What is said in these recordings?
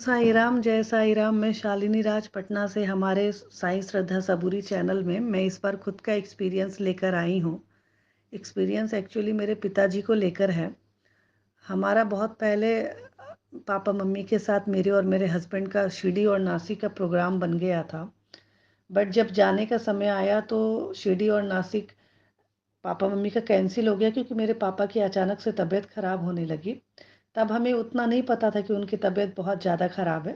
साई राम, जय साई राम। मैं शालिनी राज पटना से हमारे साई श्रद्धा सबूरी चैनल में मैं इस बार खुद का एक्सपीरियंस लेकर आई हूँ। एक्सपीरियंस एक्चुअली मेरे पिताजी को लेकर है। हमारा बहुत पहले पापा मम्मी के साथ मेरे और मेरे हस्बैंड का शिरडी और नासिक का प्रोग्राम बन गया था। बट जब जाने का समय आया तो शिरडी और नासिक पापा मम्मी का कैंसिल हो गया, क्योंकि मेरे पापा की अचानक से तबीयत ख़राब होने लगी। तब हमें उतना नहीं पता था कि उनकी तबीयत बहुत ज़्यादा ख़राब है,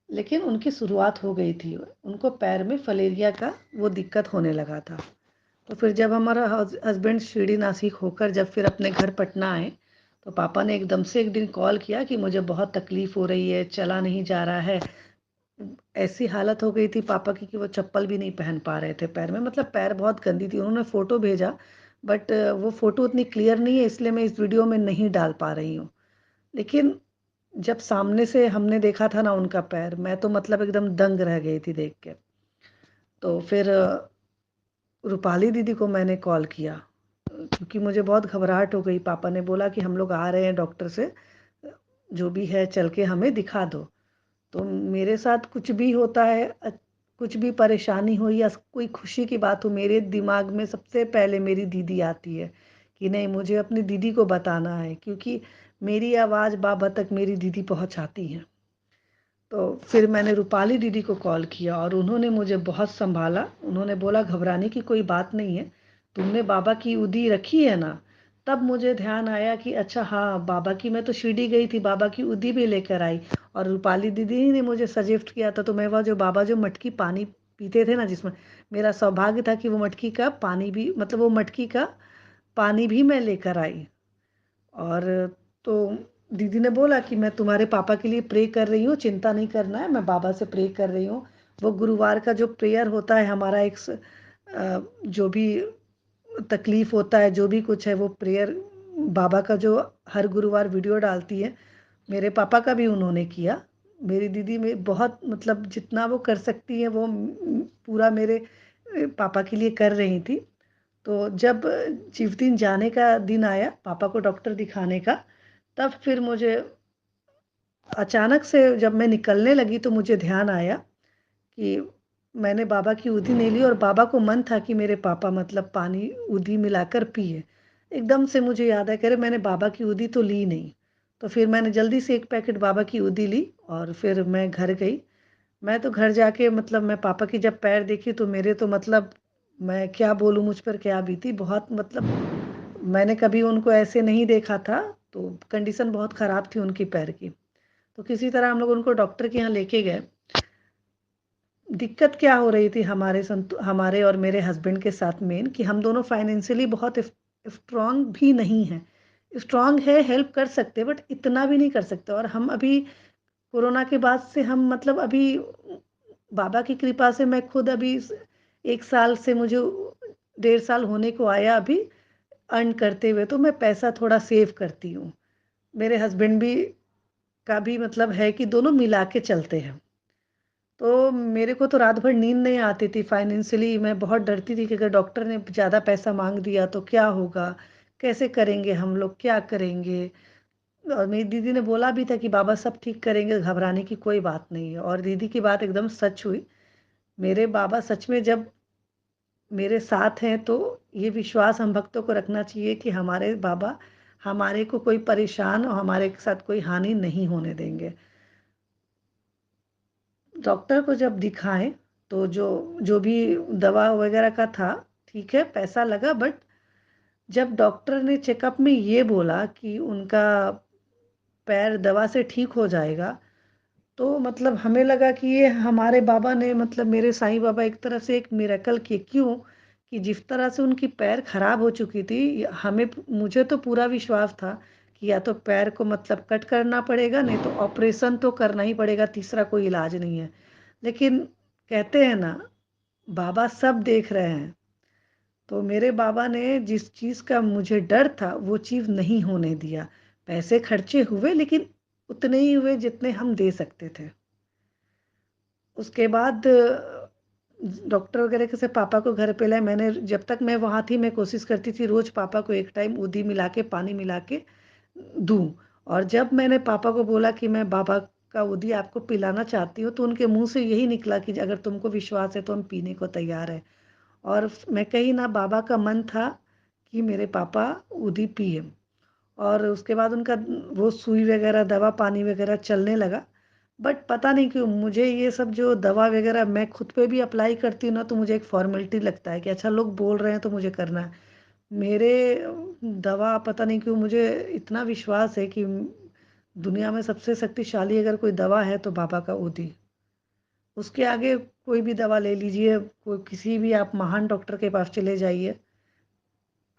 लेकिन उनकी शुरुआत हो गई थी। उनको पैर में फलेरिया का वो दिक्कत होने लगा था। तो फिर जब हमारा हस्बैंड शिरडी नासिक होकर जब फिर अपने घर पटना आए, तो पापा ने एकदम से एक दिन कॉल किया कि मुझे बहुत तकलीफ़ हो रही है, चला नहीं जा रहा है। ऐसी हालत हो गई थी पापा की कि वो चप्पल भी नहीं पहन पा रहे थे पैर में, मतलब पैर बहुत गंदी थी। उन्होंने फ़ोटो भेजा, बट वो फ़ोटो उतनी क्लियर नहीं है, इसलिए मैं इस वीडियो में नहीं डाल पा रही हूँ। लेकिन जब सामने से हमने देखा था ना उनका पैर, मैं तो मतलब एकदम दंग रह गई थी देख के। तो फिर रूपाली दीदी को मैंने कॉल किया, क्योंकि मुझे बहुत घबराहट हो गई। पापा ने बोला कि हम लोग आ रहे हैं डॉक्टर से, जो भी है चल के हमें दिखा दो। तो मेरे साथ कुछ भी होता है, कुछ भी परेशानी हो या कोई खुशी की बात हो, मेरे दिमाग में सबसे पहले मेरी दीदी आती है कि नहीं, मुझे अपनी दीदी को बताना है, क्योंकि मेरी आवाज़ बाबा तक मेरी दीदी पहुंचाती हैं। तो फिर मैंने रूपाली दीदी को कॉल किया और उन्होंने मुझे बहुत संभाला। उन्होंने बोला घबराने की कोई बात नहीं है, तुमने बाबा की उदी रखी है ना। तब मुझे ध्यान आया कि अच्छा हाँ, बाबा की, मैं तो शिरडी गई थी, बाबा की उदी भी लेकर आई। और रूपाली दीदी ने मुझे सजेस्ट किया था, तो मैं वह जो बाबा जो मटकी पानी पीते थे ना, जिसमें मेरा सौभाग्य था कि वो मटकी का पानी भी, मतलब वो मटकी का पानी भी मैं लेकर आई। और तो दीदी ने बोला कि मैं तुम्हारे पापा के लिए प्रे कर रही हूँ, चिंता नहीं करना है, मैं बाबा से प्रे कर रही हूँ। वो गुरुवार का जो प्रेयर होता है हमारा, एक जो भी तकलीफ़ होता है, जो भी कुछ है, वो प्रेयर बाबा का जो हर गुरुवार वीडियो डालती है, मेरे पापा का भी उन्होंने किया। मेरी दीदी में बहुत, मतलब जितना वो कर सकती है वो पूरा मेरे पापा के लिए कर रही थी। तो जब जिस दिन जाने का दिन आया पापा को डॉक्टर दिखाने का, तब फिर मुझे अचानक से जब मैं निकलने लगी तो मुझे ध्यान आया कि मैंने बाबा की उधी नहीं ली, और बाबा को मन था कि मेरे पापा मतलब पानी उधी मिलाकर पिए। एकदम से मुझे याद है, कह रहे मैंने बाबा की उधी तो ली नहीं। तो फिर मैंने जल्दी से एक पैकेट बाबा की उधी ली और फिर मैं घर गई। मैं तो घर जाके, मतलब मैं पापा की जब पैर देखी तो मेरे तो मतलब, मैं क्या बोलूँ, मुझ पर क्या बीती। बहुत, मतलब मैंने कभी उनको ऐसे नहीं देखा था। तो कंडीशन बहुत ख़राब थी उनकी पैर की। तो किसी तरह हम लोग उनको डॉक्टर के यहाँ लेके गए। दिक्कत क्या हो रही थी हमारे और मेरे हस्बैंड के साथ मेन, कि हम दोनों फाइनेंशियली बहुत स्ट्रांग भी नहीं हैं। स्ट्रांग है, हेल्प कर सकते, बट इतना भी नहीं कर सकते। और हम अभी कोरोना के बाद से हम, मतलब अभी बाबा की कृपा से मैं खुद अभी 1 साल से मुझे 1.5 साल होने को आया अभी अर्न करते हुए, तो मैं पैसा थोड़ा सेव करती हूँ। मेरे हस्बैंड भी का भी मतलब है कि दोनों मिला के चलते हैं। तो मेरे को तो रात भर नींद नहीं आती थी। फाइनेंशियली मैं बहुत डरती थी कि अगर डॉक्टर ने ज़्यादा पैसा माँग दिया तो क्या होगा? कैसे करेंगे हम लोग, क्या करेंगे? और मेरी दीदी ने बोला भी था कि बाबा सब ठीक करेंगे, घबराने की कोई बात नहीं है। और दीदी की बात एकदम सच हुई। मेरे बाबा सच में जब मेरे साथ हैं, तो ये विश्वास हम भक्तों को रखना चाहिए कि हमारे बाबा हमारे को कोई परेशान और हमारे साथ कोई हानि नहीं होने देंगे। डॉक्टर को जब दिखाएँ, तो जो जो भी दवा वगैरह का था, ठीक है, पैसा लगा। बट जब डॉक्टर ने चेकअप में ये बोला कि उनका पैर दवा से ठीक हो जाएगा, तो मतलब हमें लगा कि ये हमारे बाबा ने, मतलब मेरे साईं बाबा एक तरह से एक मिरेकल किए। क्यों? कि जिस तरह से उनकी पैर खराब हो चुकी थी, हमें मुझे तो पूरा विश्वास था कि या तो पैर को मतलब कट करना पड़ेगा, नहीं तो ऑपरेशन तो करना ही पड़ेगा, तीसरा कोई इलाज नहीं है। लेकिन कहते हैं ना, बाबा सब देख रहे हैं। तो मेरे बाबा ने जिस चीज़ का मुझे डर था, वो चीज़ नहीं होने दिया। पैसे खर्चे हुए, लेकिन उतने ही हुए जितने हम दे सकते थे। उसके बाद डॉक्टर वगैरह के से पापा को घर पे लाए। मैंने, जब तक मैं वहाँ थी, मैं कोशिश करती थी रोज़ पापा को एक टाइम उधी मिला के, पानी मिला के दूँ। और जब मैंने पापा को बोला कि मैं बाबा का उदी आपको पिलाना चाहती हूँ। तो उनके मुँह से यही निकला कि अगर तुमको विश्वास है तो हम पीने को तैयार हैं। और मैं कही ना, बाबा का मन था कि मेरे पापा उदी पिए। और उसके बाद उनका वो सुई वगैरह, दवा पानी वगैरह चलने लगा। बट पता नहीं क्यों मुझे ये सब जो दवा वगैरह मैं खुद पे भी अप्लाई करती हूँ ना, तो मुझे एक फॉर्मेलिटी लगता है कि अच्छा लोग बोल रहे हैं तो मुझे करना है। मेरे दवा पता नहीं क्यों मुझे इतना विश्वास है कि दुनिया में सबसे शक्तिशाली अगर कोई दवा है तो बाबा का उदी। उसके आगे कोई भी दवा ले लीजिए, कोई किसी भी आप महान डॉक्टर के पास चले जाइए,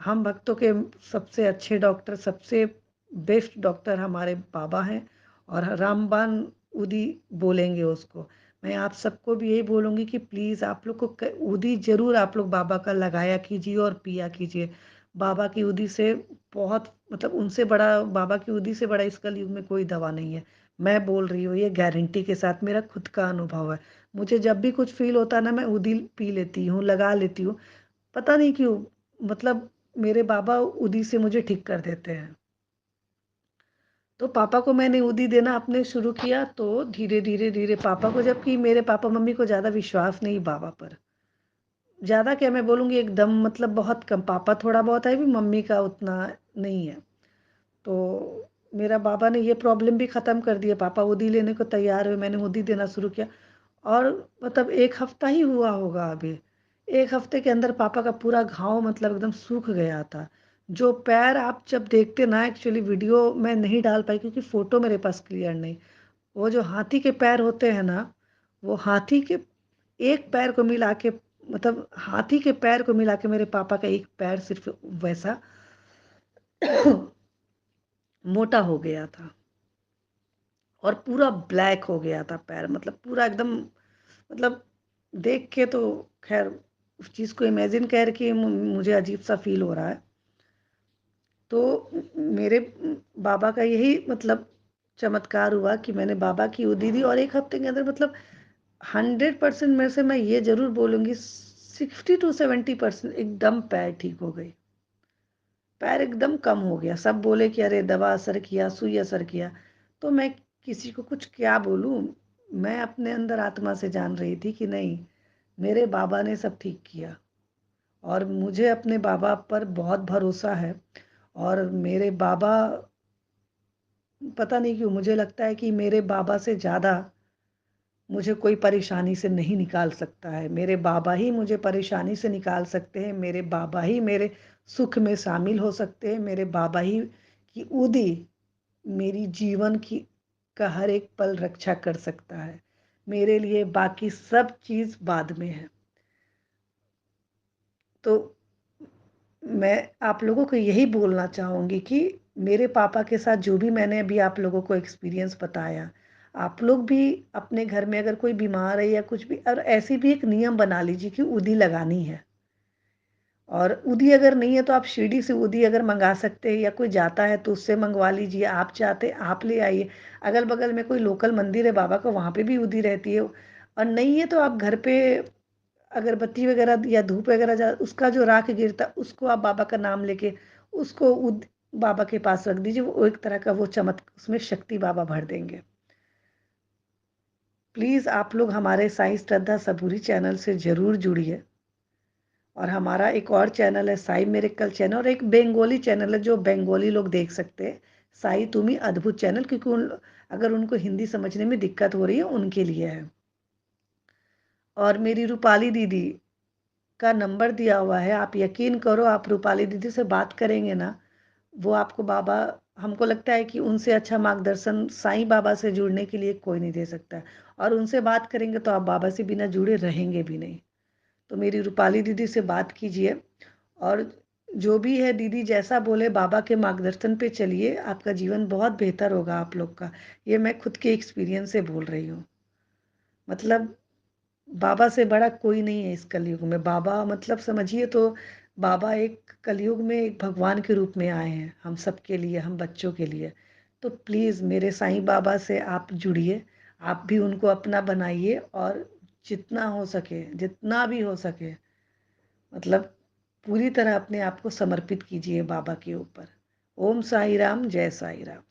हम भक्तों के सबसे अच्छे डॉक्टर, सबसे बेस्ट डॉक्टर हमारे बाबा हैं। और रामबाण उदी बोलेंगे उसको। मैं आप सबको भी यही बोलूँगी कि प्लीज़ आप लोग को उदी ज़रूर आप लोग बाबा का लगाया कीजिए और पिया कीजिए। बाबा की उदी से बहुत, मतलब उनसे बड़ा, बाबा की उदी से बड़ा इस कलयुग में कोई दवा नहीं है। मैं बोल रही हूँ ये गारंटी के साथ, मेरा खुद का अनुभव है। मुझे जब भी कुछ फील होता है ना, मैं उदी पी लेती हूँ, लगा लेती हूँ। पता नहीं क्यों, मतलब मेरे बाबा उदी से मुझे ठीक कर देते हैं। तो पापा को मैंने उदी देना अपने शुरू किया, तो धीरे धीरे धीरे पापा को, जबकि मेरे पापा मम्मी को ज़्यादा विश्वास नहीं बाबा पर। ज़्यादा क्या मैं बोलूँगी, एकदम मतलब बहुत कम। पापा थोड़ा बहुत है भी, मम्मी का उतना नहीं है। तो मेरा बाबा ने ये प्रॉब्लम भी ख़त्म कर दिया। पापा उदी लेने को तैयार हुए, मैंने उदी देना शुरू किया। और मतलब 1 हफ़्ता ही हुआ होगा अभी। 1 हफ़्ते के अंदर पापा का पूरा घाव मतलब एकदम सूख गया था। जो पैर आप जब देखते ना, एक्चुअली वीडियो मैं नहीं डाल पाई क्योंकि फ़ोटो मेरे पास क्लियर नहीं। वो जो हाथी के पैर होते हैं ना, वो हाथी के एक पैर को मिला के, मतलब हाथी के पैर को मिला के मेरे पापा का एक पैर सिर्फ़ वैसा मोटा हो गया था। और पूरा ब्लैक हो गया था पैर, मतलब पूरा एकदम, मतलब देख के तो खैर उस चीज़ को इमेजिन करके मुझे अजीब सा फील हो रहा है। तो मेरे बाबा का यही मतलब चमत्कार हुआ कि मैंने बाबा की उदी दी, और 1 हफ्ते के अंदर मतलब 100% में से मैं ये ज़रूर बोलूँगी 60 टू 70% एकदम पैर ठीक हो गई। पैर एकदम कम हो गया। सब बोले कि अरे दवा असर किया, सुई असर किया। तो मैं किसी को कुछ क्या बोलूँ? मैं अपने अंदर आत्मा से जान रही थी कि नहीं, मेरे बाबा ने सब ठीक किया। और मुझे अपने बाबा पर बहुत भरोसा है। और मेरे बाबा, पता नहीं क्यों मुझे लगता है कि मेरे बाबा से ज़्यादा मुझे कोई परेशानी से नहीं निकाल सकता है। मेरे बाबा ही मुझे परेशानी से निकाल सकते हैं। मेरे बाबा ही मेरे सुख में शामिल हो सकते हैं। मेरे बाबा ही की उदी मेरी जीवन की का हर एक पल रक्षा कर सकता है। मेरे लिए बाकी सब चीज़ बाद में है। तो मैं आप लोगों को यही बोलना चाहूँगी कि मेरे पापा के साथ जो भी मैंने अभी आप लोगों को एक्सपीरियंस बताया, आप लोग भी अपने घर में अगर कोई बीमार है या कुछ भी, और ऐसी भी एक नियम बना लीजिए कि उदी लगानी है। और उदी अगर नहीं है तो आप शिरडी से उदी अगर मंगा सकते हैं, या कोई जाता है तो उससे मंगवा लीजिए। आप चाहते आप ले आइए। अगल बगल में कोई लोकल मंदिर है बाबा का, वहाँ पे भी उदी रहती है। और नहीं है तो आप घर पे अगरबत्ती वगैरह या धूप वगैरह उसका जो राख गिरता, उसको आप बाबा का नाम लेके उसको बाबा के पास रख दीजिए। वो एक तरह का वो उसमें शक्ति बाबा भर देंगे। प्लीज़ आप लोग हमारे साईं श्रद्धा सबूरी चैनल से ज़रूर जुड़िए। और हमारा एक और चैनल है साई मिरेकल चैनल, और एक बंगाली चैनल है जो बंगाली लोग देख सकते हैं, साई तुमी अद्भुत चैनल, क्योंकि अगर उनको हिंदी समझने में दिक्कत हो रही है उनके लिए है। और मेरी रूपाली दीदी का नंबर दिया हुआ है, आप यकीन करो, आप रूपाली दीदी से बात करेंगे ना, वो आपको बाबा, हमको लगता है कि उनसे अच्छा मार्गदर्शन साईं बाबा से जुड़ने के लिए कोई नहीं दे सकता है। और उनसे बात करेंगे तो आप बाबा से बिना जुड़े रहेंगे भी नहीं। तो मेरी रूपाली दीदी से बात कीजिए। और जो भी है दीदी जैसा बोले बाबा के मार्गदर्शन पे चलिए, आपका जीवन बहुत बेहतर होगा आप लोग का। ये मैं खुद के एक्सपीरियंस से बोल रही हूँ। मतलब बाबा से बड़ा कोई नहीं है इस कलयुग में। बाबा मतलब समझिए तो बाबा एक कलयुग में एक भगवान के रूप में आए हैं हम सब के लिए, हम बच्चों के लिए। तो प्लीज़ मेरे साईं बाबा से आप जुड़िए, आप भी उनको अपना बनाइए, और जितना हो सके, जितना भी हो सके, मतलब पूरी तरह अपने आप को समर्पित कीजिए बाबा के ऊपर। ओम साई राम, जय साई राम।